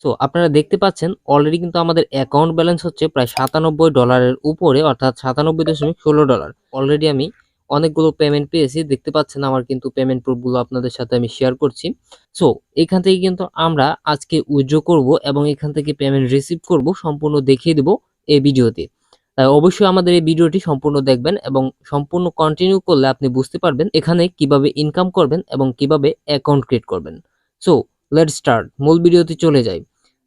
So আপনারা দেখতে পাচ্ছেন অলরেডি কিন্তু আমাদের অ্যাকাউন্ট ব্যালেন্স হচ্ছে প্রায় $97 উপরে, অর্থাৎ $97.16। অলরেডি আমি অনেকগুলো পেমেন্ট পেয়েছি, দেখতে পাচ্ছেন আমার কিন্তু পেমেন্ট প্রুফগুলো আপনাদের সাথে আমি শেয়ার করছি। সো এখান থেকে কিন্তু আমরা আজকে উইথড্র করব এবং এখান থেকে পেমেন্ট রিসিভ করব, সম্পূর্ণ দেখিয়ে দেব এই ভিডিওতে। তাই অবশ্যই আমাদের এই ভিডিওটি সম্পূর্ণ দেখবেন এবং সম্পূর্ণ কন্টিনিউ করলে আপনি বুঝতে পারবেন এখানে কিভাবে ইনকাম করবেন এবং কিভাবে অ্যাকাউন্ট ক্রিয়েট করবেন। সো লেটস স্টার্ট, মূল ভিডিওতে চলে যাই।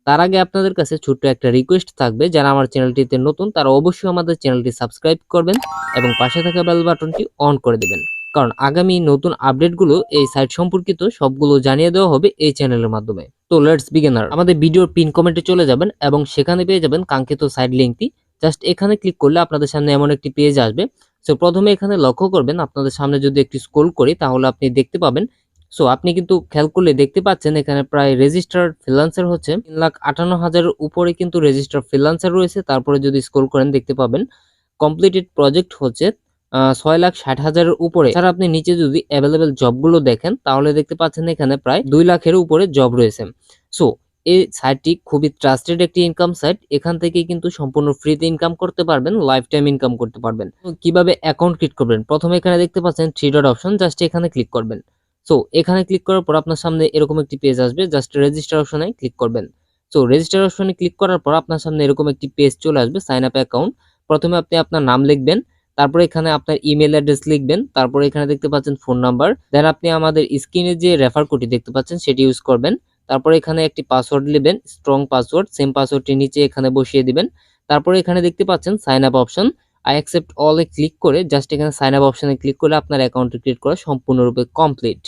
তার আগে আপনাদের কাছে ছোট্ট একটা রিকোয়েস্ট থাকবে, যারা আমার চ্যানেলটিতে নতুন তারা অবশ্যই আমাদের চ্যানেলটি সাবস্ক্রাইব করবেন এবং পাশে থাকা বেল বাটনটি অন করে দেবেন, কারণ আগামী নতুন আপডেটগুলো এই সাইট সম্পর্কিত সবগুলো জানিয়ে দেওয়া হবে এই চ্যানেলের মাধ্যমে। তো লেটস বিগিনার, আমাদের ভিডিওর পিন কমেন্টে চলে যাবেন এবং সেখানে পেয়ে যাবেন কাঙ্ক্ষিত সাইট লিঙ্কটি। জাস্ট এখানে ক্লিক করলে আপনাদের সামনে এমন একটি পেজ আসবে। সো প্রথমে এখানে লক্ষ্য করবেন, আপনাদের সামনে যদি একটু স্ক্রল করি তাহলে আপনি দেখতে পাবেন। সো আপনি কিন্তু খেয়াল করলে দেখতে পাচ্ছেন এখানে প্রায় রেজিস্টার্ড ফ্রিল্যান্সার হচ্ছে 3,58,000-এর উপরে কিন্তু রেজিস্টার্ড ফ্রিল্যান্সার রয়েছে। তারপরে যদি স্ক্রল করেন দেখতে পাবেন কমপ্লিটেড প্রজেক্ট হচ্ছে 6,60,000-এর উপরে। এছাড়া আপনি নিচে যদি অ্যাভেলেবেল জবগুলো দেখেন তাহলে দেখতে পাচ্ছেন এখানে প্রায় 2 লাখের উপরে জব রয়েছে। সো এই সাইটটি খুবই ট্রাস্টেড একটি ইনকাম সাইট। এখান থেকে কিন্তু সম্পূর্ণ ফ্রিতে ইনকাম করতে পারবেন, লাইফ টাইম ইনকাম করতে পারবেন। কিভাবে অ্যাকাউন্ট ক্রিয়েট করবেন, প্রথমে এখানে দেখতে পাচ্ছেন 3 ডট অপশন, জাস্ট এখানে ক্লিক করবেন। সো এখানে ক্লিক করার পর আপনার সামনে এরকম একটি পেজ আসবে, জাস্ট রেজিস্টার অপশনে ক্লিক করবেন। সো রেজিস্টার অপশনে ক্লিক করার পর আপনার সামনে এরকম একটি পেজ চলে আসবে, সাইন আপ অ্যাকাউন্ট। প্রথমে আপনি আপনার নাম লিখবেন, তারপরে এখানে আপনার ইমেল অ্যাড্রেস লিখবেন, তারপরে এখানে দেখতে পাচ্ছেন ফোন নাম্বার, দেন আপনি আমাদের স্ক্রিনে যে রেফার কোডটি দেখতে পাচ্ছেন সেটি ইউজ করবেন। তারপরে এখানে একটি পাসওয়ার্ড নেবেন, স্ট্রং পাসওয়ার্ড, সেম পাসওয়ার্ডটি নিচে এখানে বসিয়ে দিবেন। তারপরে এখানে দেখতে পাচ্ছেন sign up option, I accept all এ ক্লিক করে জাস্ট এখানে সাইন আপ অপশনে ক্লিক করলে আপনার অ্যাকাউন্টটি ক্রিয়েট করা সম্পূর্ণরূপে কমপ্লিট।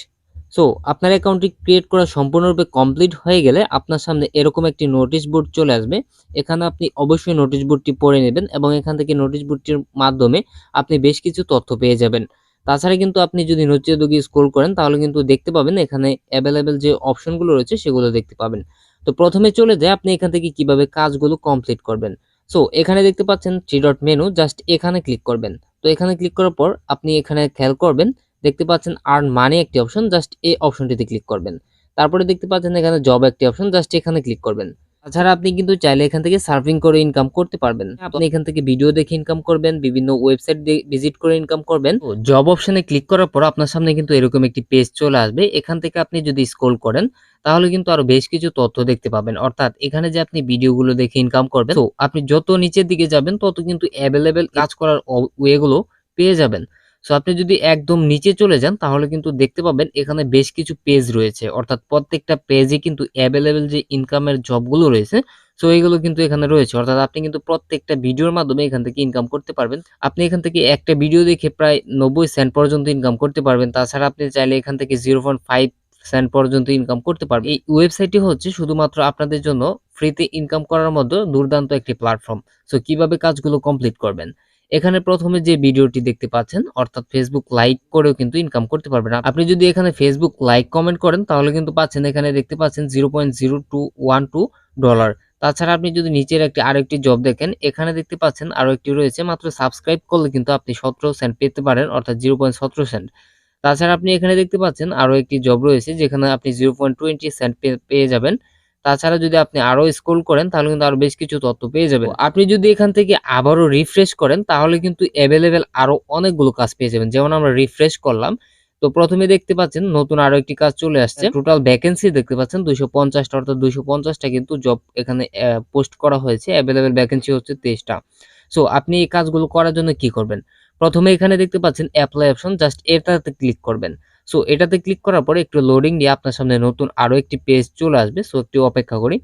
সো আপনার অ্যাকাউন্টটি ক্রিয়েট করা সম্পূর্ণরূপে কমপ্লিট হয়ে গেলে আপনার সামনে এরকম একটি নোটিশ বোর্ড চলে আসবে। এখানে আপনি অবশ্যই নোটিশ বোর্ডটি পড়ে নেবেন এবং এখান থেকে নোটিশ বোর্ডটির মাধ্যমে আপনি বেশ কিছু তথ্য পেয়ে যাবেন। তাছাড়া কিন্তু আপনি যদি নিচের দিকে স্ক্রল করেন তাহলে কিন্তু দেখতে পাবেন এখানে অ্যাভেলেবেল যে অপশনগুলো রয়েছে সেগুলো দেখতে পাবেন। তো প্রথমে চলে যায় আপনি এখান থেকে কিভাবে কাজগুলো কমপ্লিট করবেন। সো এখানে দেখতে পাচ্ছেন 3 ডট মেনু, জাস্ট এখানে ক্লিক করবেন। তো এখানে ক্লিক করার পর আপনি এখানে খেয়াল করবেন দেখতে পাচ্ছেন আর্ন মানি একটি অপশন, জাস্ট এই অপশনটিতে ক্লিক করবেন। তারপরে দেখতে পাচ্ছেন এখানে জব একটি অপশন, জাস্ট এখানে ক্লিক করবেন। তাছাড়া আপনি কিন্তু চাইলে এখান থেকে সার্ফিং করে ইনকাম করতে পারবেন। আপনি এখান থেকে ভিডিও দেখে ইনকাম করবেন, বিভিন্ন ওয়েবসাইট ভিজিট করে ইনকাম করবেন। জব অপশনে ক্লিক করার পর আপনার সামনে কিন্তু এরকম একটি পেজ চলে আসবে। এখান থেকে আপনি যদি স্ক্রল করেন তাহলে কিন্তু আরো বেশ কিছু তথ্য দেখতে পাবেন, অর্থাৎ এখানে যে আপনি ভিডিওগুলো দেখে ইনকাম করবেন, তো আপনি যত নিচের দিকে যাবেন তত কিন্তু অ্যাভেলেবেল কাজ করার ওয়েগুলো পেয়ে যাবেন। সো আপনি যদি একদম নিচে চলে যান তাহলে কিন্তু দেখতে পাবেন এখানে বেশ কিছু পেজ রয়েছে, অর্থাৎ প্রত্যেকটা পেজে কিন্তু অ্যাভেলেবেল যে ইনকামের জবগুলো রয়েছে সো এগুলো কিন্তু এখানে রয়েছে, অর্থাৎ আপনি কিন্তু প্রত্যেকটা ভিডিওর মাধ্যমে এখান থেকে ইনকাম করতে পারবেন। আপনি এখান থেকে একটা ভিডিও দেখে প্রায় 90 সেন্ট পর্যন্ত ইনকাম করতে পারবেন। তাছাড়া আপনি চাইলে এখান থেকে 0.5 সেন্ট পর্যন্ত ইনকাম করতে পারবেন। এই ওয়েবসাইটটি হচ্ছে শুধুমাত্র আপনাদের জন্য ফ্রিতে ইনকাম করার মতো দুর্দান্ত একটি প্ল্যাটফর্ম। সো কিভাবে কাজগুলো কমপ্লিট করবেন, এখানে প্রথমে যে ভিডিওটি দেখতে পাচ্ছেন অর্থাৎ ফেসবুক লাইক করেও কিন্তু ইনকাম করতে পারবেন। আপনি যদি এখানে ফেসবুক লাইক কমেন্ট করেন তাহলে কিন্তু পাচ্ছেন, এখানে দেখতে পাচ্ছেন $0.0212। তাছাড়া আপনি যদি নিচের আরেকটি জব দেখেন এখানে দেখতে পাচ্ছেন আরো একটি রয়েছে, মাত্র সাবস্ক্রাইব করলে কিন্তু আপনি 17 সেন্ট পেতে পারেন, অর্থাৎ 0.17 সেন্ট। তাছাড়া আপনি এখানে দেখতে পাচ্ছেন আরো একটি জব রয়েছে যেখানে আপনি 0.20 সেন্ট পেয়ে যাবেন। তাছাড়া যদি আপনি আরো স্ক্রল করেন তাহলে কিন্তু আরো বেশ কিছু তথ্য পেয়ে যাবেন। আপনি যদি এখান থেকে আবারও রিফ্রেশ করেন তাহলে কিন্তু অ্যাভেলেবেল আরো অনেকগুলো কাজ পেয়ে যাবেন। যেমন আমরা রিফ্রেশ করলাম, তো প্রথমে দেখতে পাচ্ছেন নতুন আরো একটি কাজ চলে আসছে। টোটাল ভ্যাকেন্সি দেখতে পাচ্ছেন 250টা, অর্থাৎ 250টা কিন্তু জব এখানে পোস্ট করা হয়েছে। অ্যাভেলেবেল ভ্যাকেন্সি হচ্ছে 23টা। সো আপনি এই কাজগুলো করার জন্য কি করবেন, প্রথমে এখানে দেখতে পাচ্ছেন অ্যাপ্লাই অপশন, জাস্ট এটাতে ক্লিক করবেন। সো এটাতে ক্লিক করার পরে একটু লোডিং দিয়ে আপনার সামনে নতুন আরো একটি পেজ চলে আসবে। সো একটু অপেক্ষা করি।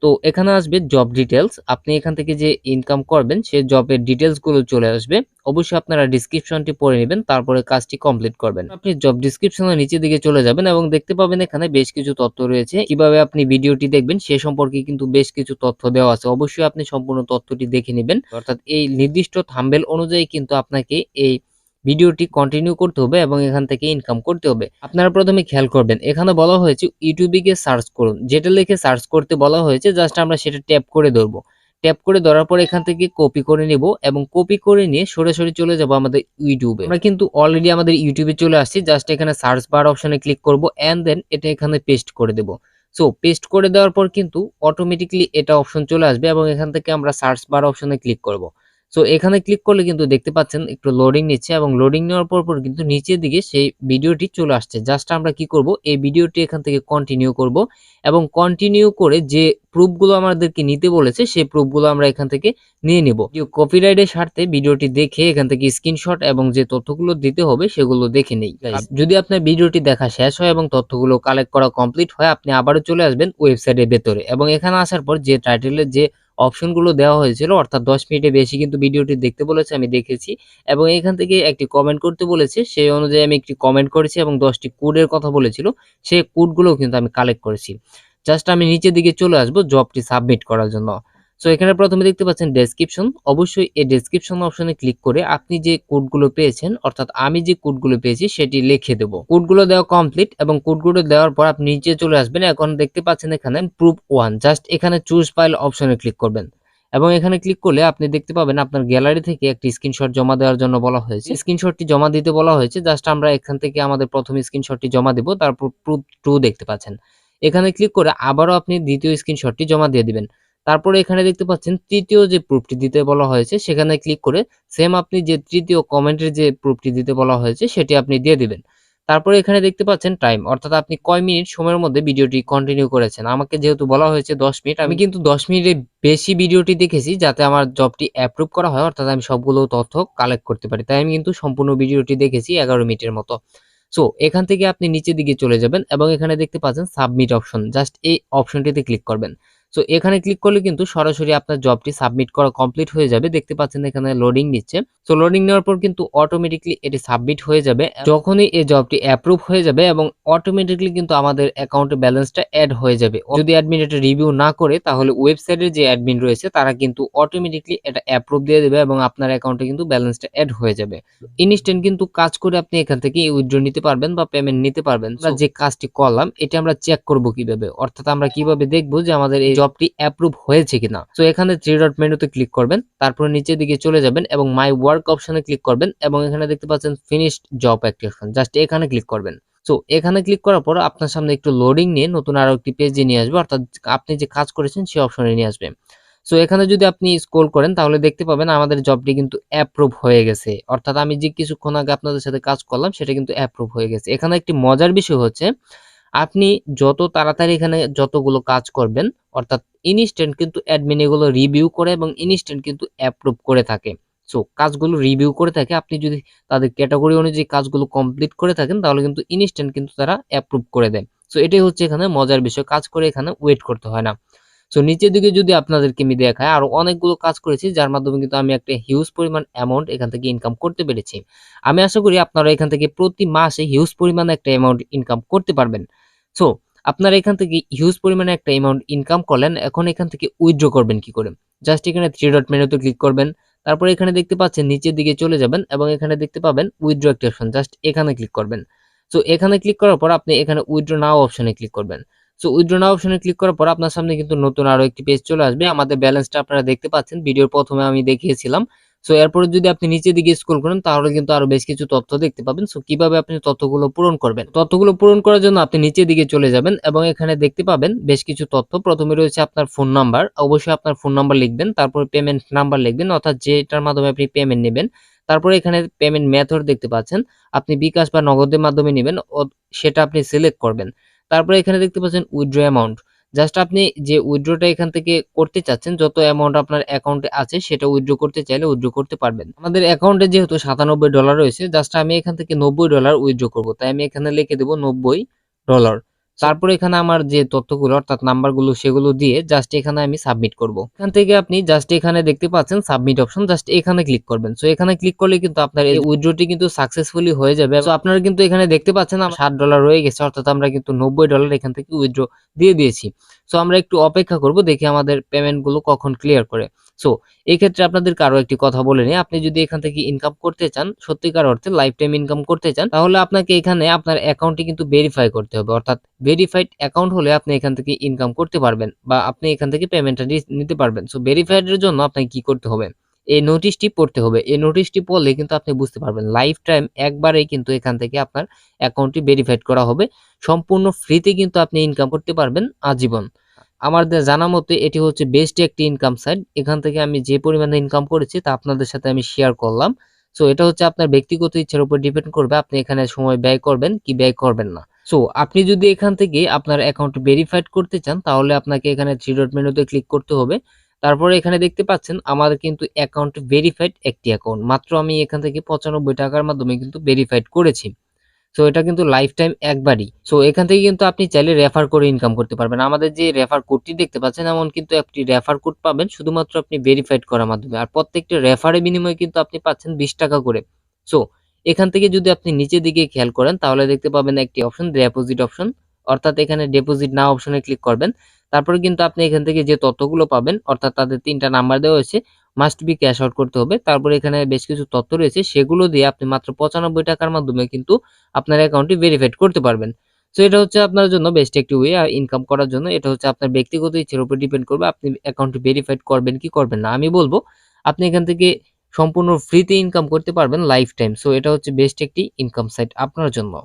তো এখানে আসবে জব ডিটেলস, আপনি এখান থেকে যে ইনকাম করবেন সে জবের ডিটেলস গুলো চলে আসবে। অবশ্যই আপনারা ডেসক্রিপশনটি পড়ে নেবেন, তারপরে কাজটি কমপ্লিট করবেন। আপনি জব ডেসক্রিপশনের নিচের দিকে চলে যাবেন এবং দেখতে পাবেন এখানে বেশ কিছু তথ্য রয়েছে। কিভাবে আপনি ভিডিওটি দেখবেন সে সম্পর্কে কিন্তু বেশ কিছু তথ্য দেওয়া আছে। অবশ্যই আপনি সম্পূর্ণ তথ্যটি দেখে নেবেন, অর্থাৎ এই নির্দিষ্ট থাম্বনেল অনুযায়ী কিন্তু আপনাকে এই ভিডিওটি কন্টিনিউ করতে হবে এবং এখান থেকে ইনকাম করতে হবে। আপনারা প্রথমে খেয়াল করবেন এখানে বলা হয়েছে ইউটিউবে গিয়ে সার্চ করুন, যেটা লিখে সার্চ করতে বলা হয়েছে জাস্ট আমরা সেটা ট্যাপ করে ধরবো। ট্যাপ করে ধরার পর এখান থেকে কপি করে নিব এবং কপি করে নিয়ে সরাসরি চলে যাব আমাদের ইউটিউবে। আমরা কিন্তু অলরেডি আমাদের ইউটিউবে চলে আসছি, জাস্ট এখানে সার্চ বার অপশনে ক্লিক করব এন্ড দেন এটা এখানে পেস্ট করে দেব। সো পেস্ট করে দেওয়ার পর কিন্তু অটোমেটিক্যালি এটা অপশন চলে আসবে এবং এখান থেকে আমরা সার্চ বার অপশনে ক্লিক করব। সো এখানে ক্লিক করলে কিন্তু দেখতে পাচ্ছেন একটু লোডিং নিচ্ছে এবং লোডিং নেওয়ার পর কিন্তু নিচের দিকে সেই ভিডিওটি চলে আসছে। জাস্ট আমরা কি করব, এই ভিডিওটি এখান থেকে কন্টিনিউ করব এবং কন্টিনিউ করে যে প্রুফগুলো আমাদেরকে নিতে বলেছে সেই প্রুফগুলো আমরা এখান থেকে নিয়ে নিব। কপিরাইটের স্বার্থে ভিডিওটি দেখে এখান থেকে স্ক্রিনশট এবং যে তথ্যগুলো দিতে হবে সেগুলো দেখে নেই। যদি আপনার ভিডিওটি দেখা শেষ হয় এবং তথ্যগুলো কালেক্ট করা কমপ্লিট হয়, আপনি আবারও চলে আসবেন ওয়েবসাইটের ভেতরে এবং এখানে আসার পর যে টাইটেলের যে অপশনগুলো দেওয়া হয়েছিল, অর্থাৎ 10 মিনিটের বেশি কিন্তু ভিডিওটি দেখতে বলেছে, আমি দেখেছি এবং এখান থেকে একটি কমেন্ট করতে বলেছে, সেই অনুযায়ী আমি একটি কমেন্ট করেছি এবং 10টি কোডের কথা বলেছিল, সেই কোডগুলোও কিন্তু আমি কালেক্ট করেছি। জাস্ট আমি নিচের দিকে চলে আসবো জবটি সাবমিট করার জন্য। সো এখানে প্রথমে দেখতে পাচ্ছেন ডেসক্রিপশন, অবশ্যই এই ডেসক্রিপশন অপশনে ক্লিক করে আপনি যে কোডগুলো পেয়েছেন, অর্থাৎ আমি যে কোডগুলো পেয়েছি সেটি লিখে দেব। কোডগুলো দেওয়া কমপ্লিট এবং কোডগুলো দেওয়ার পর আপনি নিচে চলে আসবেন। এখন দেখতে পাচ্ছেন এখানে প্রুফ 1, জাস্ট এখানে চুজ ফাইল অপশনে ক্লিক করবেন এবং এখানে ক্লিক করলে আপনি দেখতে পাবেন আপনার গ্যালারি থেকে একটি স্ক্রিনশট জমা দেওয়ার জন্য বলা হয়েছে। স্ক্রিনশটটি জমা দিতে বলা হয়েছে, জাস্ট আমরা এখান থেকে আমাদের প্রথম স্ক্রিনশটটি জমা দেব, তারপর প্রুফ 2 দেখতে পাচ্ছেন। এখানে ক্লিক করে আবারও আপনি দ্বিতীয় স্ক্রিনশটটি জমা দিয়ে দিবেন। তারপরে এখানে দেখতে পাচ্ছেন তৃতীয় যে প্রুফটি দিতে বলা হয়েছে সেখানে ক্লিক করে সেম আপনি যে তৃতীয় কমেন্টের যে প্রুফটি দিতে বলা হয়েছে সেটি আপনি দিয়ে দিবেন। তারপরে এখানে দেখতে পাচ্ছেন টাইম, অর্থাৎ আপনি কয় মিনিট সময়ের মধ্যে ভিডিওটি কন্টিনিউ করেছেন। আমাকে যেহেতু বলা হয়েছে 10 মিনিট, আমি কিন্তু 10 মিনিটের বেশি ভিডিওটি দেখেছি যাতে আমার জবটি অ্যাপ্রুভ করা হয়, অর্থাৎ আমি সবগুলো তথ্য কালেক্ট করতে পারি। তাই আমি কিন্তু সম্পূর্ণ ভিডিওটি দেখেছি 11 মিনিটের মতো। সো এখান থেকে আপনি নিচের দিকে চলে যাবেন এবং এখানে দেখতে পাচ্ছেন সাবমিট অপশন, জাস্ট এই অপশনটিতে ক্লিক করবেন। সো এখানে ক্লিক করলে কিন্তু সরাসরি আপনার জবটি সাবমিট করা কমপ্লিট হয়ে যাবে। দেখতে পাচ্ছেন এখানে লোডিং নিচ্ছে। সো লোডিং নেওয়ার পর কিন্তু অটোমেটিক্যালি এটি সাবমিট হয়ে যাবে। যখনই এই জবটি অ্যাপ্রুভ হয়ে যাবে এবং অটোমেটিক্যালি কিন্তু আমাদের অ্যাকাউন্টে ব্যালেন্সটা অ্যাড হয়ে যাবে। যদি অ্যাডমিন এটা রিভিউ না করে তাহলে ওয়েবসাইটের যে অ্যাডমিন রয়েছে তারা কিন্তু অটোমেটিক্যালি এটা অ্যাপ্রুভ দিয়ে দেবে এবং আপনার অ্যাকাউন্টে কিন্তু ব্যালেন্সটা অ্যাড হয়ে যাবে। ইনস্ট্যান্ট কিন্তু কাজ করে আপনি এখান থেকে উইথড্র নিতে পারবেন বা পেমেন্ট নিতে পারবেন। আমরা যে কাজটি করলাম এটা আমরা চেক করব কিভাবে, অর্থাৎ আমরা কিভাবে দেখবো যে আমাদের এই জবটি অ্যাপ্রুভ হয়েছে কিনা। সো এখানে থ্রি ডট মেনুতে ক্লিক করবেন, তারপরে নিচের দিকে চলে যাবেন এবং মাই ওয়ার্ক অপশনে ক্লিক করবেন এবং এখানে দেখতে পাচ্ছেন ফিনিশড জব একটি অপশন, জাস্ট এখানে ক্লিক করবেন। সো এখানে ক্লিক করার পর আপনার সামনে একটু লোডিং নিয়ে নতুন আরো একটি পেজে নিয়ে আসবে, অর্থাৎ আপনি যে কাজ করেছেন সেই অপশনে নিয়ে আসবে। সো এখানে যদি আপনি স্ক্রল করেন তাহলে দেখতে পাবেন আমাদের জবটি কিন্তু অ্যাপ্রুভ হয়ে গেছে, অর্থাৎ আমি যে কিছুক্ষণ আগে আপনাদের সাথে কাজ করলাম সেটা কিন্তু অ্যাপ্রুভ হয়ে গেছে। এখানে একটি মজার বিষয় হচ্ছে আপনি যত তাড়াতাড়ি এখানে যতগুলো কাজ করবেন, অর্থাৎ ইনস্ট্যান্ট কিন্তু অ্যাডমিন এগুলো রিভিউ করে এবং ইনস্ট্যান্ট কিন্তু অ্যাপ্রুভ করে থাকে। সো কাজগুলো রিভিউ করে থাকে, আপনি যদি তাদের ক্যাটাগরি অনুযায়ী কাজগুলো কমপ্লিট করে থাকেন তাহলে কিন্তু ইনস্ট্যান্ট কিন্তু তারা অ্যাপ্রুভ করে দেয়। সো এটাই হচ্ছে এখানে মজার বিষয়, কাজ করে এখানে ওয়েট করতে হয় না। সো নিচের দিকে যদি আপনাদেরকে আমি দেখাই, আরো অনেকগুলো কাজ করেছি যার মাধ্যমে কিন্তু আমি একটা হিউজ পরিমাণ অ্যামাউন্ট এখান থেকে ইনকাম করতে পেরেছি। আমি আশা করি আপনারা এখান থেকে প্রতি মাসে হিউজ পরিমাণে একটা অ্যামাউন্ট ইনকাম করতে পারবেন। সো আপনারা এখান থেকে হিউজ পরিমাণে একটা অ্যামাউন্ট ইনকাম করলেন, এখন এখান থেকে উইথড্র করবেন কি করে? জাস্ট এখানে থ্রি ডট মেনুতে ক্লিক করবেন, তারপরে এখানে দেখতে পাচ্ছেন নিচের দিকে চলে যাবেন এবং এখানে দেখতে পাবেন উইথড্র একটা অপশন, জাস্ট এখানে ক্লিক করবেন। সো এখানে ক্লিক করার পর আপনি এখানে উইথড্র নাও অপশনে ক্লিক করবেন। সো উইথড্র নাও অপশনে ক্লিক করার পর আপনার সামনে কিন্তু নতুন আরো একটি পেজ চলে আসবে। আমাদের ব্যালেন্সটা আপনারা দেখতে পাচ্ছেন, ভিডিওর প্রথমে আমি দেখিয়েছিলাম। সো এরপরে যদি আপনি নিচের দিকে স্ক্রল করেন তাহলে কিন্তু আরো বেশ কিছু তথ্য দেখতে পাবেন। সো কিভাবে আপনি তথ্যগুলো পূরণ করবেন, তথ্যগুলো পূরণ করার জন্য আপনি নিচের দিকে চলে যাবেন এবং এখানে দেখতে পাবেন বেশ কিছু তথ্য। প্রথমে রয়েছে আপনার ফোন নাম্বার, অবশ্যই আপনার ফোন নাম্বার লিখবেন, তারপর পেমেন্ট নাম্বার লিখবেন, অর্থাৎ যেটার মাধ্যমে আপনি পেমেন্ট নেবেন। তারপরে এখানে পেমেন্ট মেথড দেখতে পাচ্ছেন, আপনি বিকাশ বা নগদের মাধ্যমে নেবেন সেটা আপনি সিলেক্ট করবেন। তারপরে এখানে দেখতে পাচ্ছেন উইথড্র অ্যামাউন্ট, জাস্ট আপনি যে উইথড্রটা এখান থেকে করতে চাচ্ছেন, যত অ্যামাউন্ট আপনার অ্যাকাউন্টে আছে সেটা উইথড্র করতে চাইলে উইথড্র করতে পারবেন। আমাদের অ্যাকাউন্টে যেহেতু $97 রয়েছে, জাস্ট আমি এখান থেকে $90 উইথড্র করব, তাই আমি এখানে লিখে দেব $90। তারপরে এখানে আমার যে তথ্যগুলো অর্থাৎ নাম্বারগুলো সেগুলো দিয়ে জাস্ট এখানে আমি সাবমিট করব। এখান থেকে আপনি জাস্ট এখানে দেখতে পাচ্ছেন সাবমিট অপশন, জাস্ট এখানে ক্লিক করবেন। সো এখানে ক্লিক করলে কিন্তু আপনার এই উইথড্রটি কিন্তু সাকসেসফুলি হয়ে যাবে। সো আপনারা কিন্তু এখানে দেখতে পাচ্ছেন আমার $60 রয়ে গেছে, অর্থাৎ আমরা কিন্তু $90 এখান থেকে উইথড্র দিয়ে দিয়েছি। সো আমরা একটু অপেক্ষা করব, দেখি আমাদের পেমেন্ট গুলো কখন ক্লিয়ার করে। সো এই ক্ষেত্রে আপনাদেরকে আরো একটি কথা বলে নিই, আপনি যদি এখান থেকে ইনকাম করতে চান, সত্যিকার অর্থে লাইফ টাইম ইনকাম করতে চান, তাহলে আপনাকে এখানে আপনার অ্যাকাউন্টটি কিন্তু ভেরিফাই করতে হবে, অর্থাৎ ভেরিফাইড অ্যাকাউন্ট হলে আপনি এখান থেকে ইনকাম করতে পারবেন বা আপনি এখান থেকে পেমেন্টটা নিতে পারবেন। সো ভেরিফাইড এর জন্য আপনাকে কি করতে হবে, এই নোটিশটি পড়তে হবে। এই নোটিশটি পড়লে কিন্তু আপনি বুঝতে পারবেন লাইফ টাইম একবারেই কিন্তু এখান থেকে আপনার অ্যাকাউন্টটি ভেরিফাইড করা হবে। সম্পূর্ণ ফ্রিতে কিন্তু আপনি ইনকাম করতে পারবেন আজীবন। আমার জানা মতে এটি হচ্ছে বেস্ট একটি ইনকাম সাইট। এখান থেকে আমি যে পরিমাণে ইনকাম করেছি তা আপনাদের সাথে আমি শেয়ার করলাম। সো এটা হচ্ছে আপনার ব্যক্তিগত ইচ্ছার উপর ডিপেন্ড করবে আপনি এখানে সময় ব্যয় করবেন কি ব্যয় করবেন না। সো আপনি যদি এখান থেকে আপনার অ্যাকাউন্ট ভেরিফাইড করতে চান তাহলে আপনাকে এখানে থ্রি ডট মেনুতে ক্লিক করতে হবে। তারপরে এখানে দেখতে পাচ্ছেন আমার কিন্তু অ্যাকাউন্ট ভেরিফাইড একটি অ্যাকাউন্ট। মাত্র আমি এখান থেকে ৳৯৫ মাধ্যমে কিন্তু ভেরিফাইড করেছি। সো এটা কিন্তু লাইফ টাইম একবারই। সো এখান থেকে কিন্তু আপনি চাইলে রেফার করে ইনকাম করতে পারবেন। আমাদের যে রেফার কোডটি দেখতে পাচ্ছেন এমন কিন্তু একটি রেফার কোড পাবেন শুধুমাত্র আপনি ভেরিফাইড করার মাধ্যমে। আর প্রত্যেকটা রেফারের বিনিময়ে কিন্তু আপনি পাচ্ছেন ৳20 করে। সো এখান থেকে যদি আপনি নিচের দিকে খেয়াল করেন তাহলে দেখতে পাবেন একটি অপশন ডিপোজিট অপশন। অর্থাৎ এখানে ডিপোজিট নাও অপশনে ক্লিক করবেন। তারপরে কিন্তু আপনি এখান থেকে যে তথ্যগুলো পাবেন অর্থাৎ তাদের ৩ টা নাম্বার দেওয়া হয়েছে মাস্ট বি ক্যাশ আউট করতে হবে। তারপরে এখানে বেশ কিছু তথ্য রয়েছে সেগুলো দিয়ে আপনি মাত্র ৳৯৫ মাধ্যমে কিন্তু আপনার অ্যাকাউন্টটি ভেরিফাইড করতে পারবেন। সো এটা হচ্ছে আপনার জন্য বেস্ট একটি ওয়ে ইনকাম করার জন্য। এটা হচ্ছে আপনার ব্যক্তিগত ইচ্ছার উপর ডিপেন্ড করবে আপনি অ্যাকাউন্টটি ভেরিফাইড করবেন কি করবেন না। আমি বলব আপনি এখান থেকে সম্পূর্ণ ফ্রিতে ইনকাম করতে পারবেন লাইফ টাইম। সো এটা হচ্ছে বেস্ট একটি ইনকাম সাইট আপনার জন্য।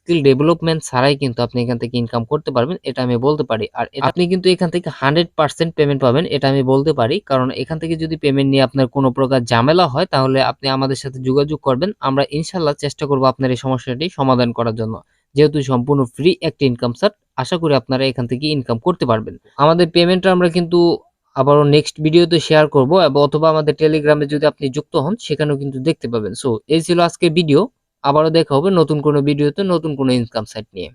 স্কিল ডেভেলপমেন্ট ছাড়াই কিন্তু আপনি এখান থেকে ইনকাম করতে পারবেন এটা আমি বলতে পারি। আর আপনি কিন্তু এখান থেকে 100% পেমেন্ট পাবেন এটা আমি বলতে পারি। কারণ এখান থেকে যদি পেমেন্ট নিয়ে আপনার কোনো প্রকার ঝামেলা হয় তাহলে আপনি আমাদের সাথে যোগাযোগ করবেন। আমরা ইনশাআল্লাহ চেষ্টা করব আপনার এই সমস্যাটি সমাধান করার জন্য। যেহেতু সম্পূর্ণ ফ্রি একটি ইনকাম সাইট আশা করি আপনারা এখান থেকে ইনকাম করতে পারবেন। আমাদের পেমেন্টটা আমরা কিন্তু আবারও নেক্সট ভিডিওতে শেয়ার করব অথবা আমাদের টেলিগ্রামে যদি আপনি যুক্ত হন সেখানেও কিন্তু দেখতে পাবেন। সো এই ছিল আজকের ভিডিও। আবারও দেখা হবে নতুন কোনো ভিডিওতে নতুন কোনো ইনকাম সাইট নিয়ে।